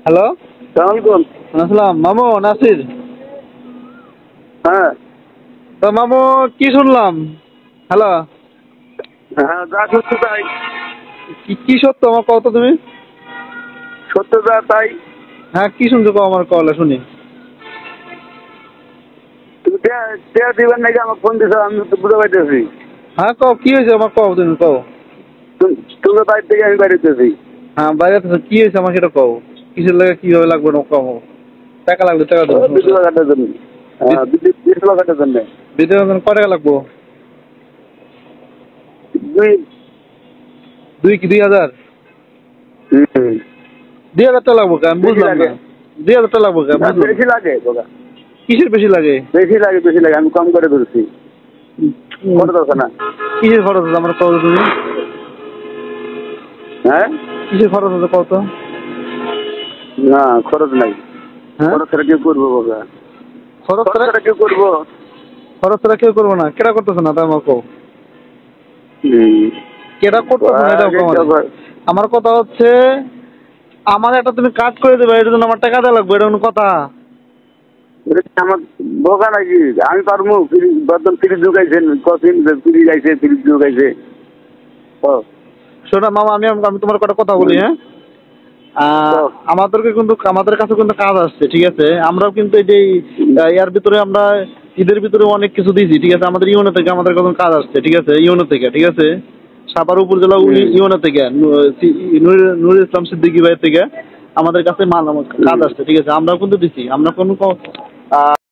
Hello, সালামালাইকুম। আসসালাম মামু নাসির। হ্যাঁ তো মামু কি শুনলাম? হ্যালো, হ্যাঁ, যা সত্য তাই। কি কি সত্য আমার কও তো তুমি? সত্য যা তাই। হ্যাঁ, কি শুনছো কও আমার কলে শুনি। তুমি টেয়া দিবেন নাকি আমার ফোন দিছো, আমি তো বুঝতে পারতেছি। হ্যাঁ কও, কি হয়েছে আমার কও, তুমি কও। তুমি বাড়ি থেকে আমি বাড়িতেছি। হ্যাঁ বাইরে আছো, কি হয়েছে আমার সেটা কও। কিসের লাগে কিভাবে লাগবে না কও। টাকা লাগবে টাকা দেবো। বিশ টাকার জন্য। হ্যাঁ, 20 টাকার জন্য। বিদ্যুৎ কয় টাকা লাগবো? দুই। 2000? হুম। 2000 টাকা লাগবো কে? আমি বুঝলাম না। 2000 টাকা লাগবো কে? না, বুঝলাম বেশি না। লাগে দাদা। কিসের বেশি লাগে? বেশি লাগে, বেশি লাগে, আমি কম করে ধরছি। কত দরকার না? কিসের খরচ আছে আমার কও তো তুমি? হ্যাঁ, কিসের খরচ আছে কও তো? না খরচ নাই। হ্যাঁ, খরচ ছাড়া কেউ করবো বাবা? খরচ খরচ ছাড়া ছাড়া কেউ করবো? খরচ ছাড়া কেউ করবো না। কেটা করতেছে না তাই আমার কও। কেটা করতেছে না এটা কও আমারে। আমার কথা হচ্ছে, আমার একটা তুমি কাজ করে দেবে, এটার জন্য আমার টাকা দেওয়া লাগবে, এটা কোনো কথা? আমার বোকা নাকি? আমি পারবো? বর্তমান ফ্রিজ ঢুকাইছেন, কফিন ফ্রিজ আইছে, ফ্রিজ ঢুকাইছে। শোনো মামা, আমি আমি তোমার কটা কথা বলি। হ্যাঁ, আমাদেরকে কিন্তু আমাদের কাছে কিন্তু কাজ আসছে, ঠিক আছে? আমরাও কিন্তু এই যে ইয়ার ভিতরে আমরা ঈদের ভিতরে অনেক কিছু দিয়েছি, ঠিক আছে? আমাদের ইউনো থেকে আমাদের কাছে কাজ আসছে, ঠিক আছে? ইউনো থেকে, ঠিক আছে? সাপার উপজেলা ইউনো থেকে নুরুল ইসলাম সিদ্দিকী ভাই থেকে আমাদের কাছে কাজ আসছে, ঠিক আছে? আমরাও কিন্তু দিছি, আমরা কোনো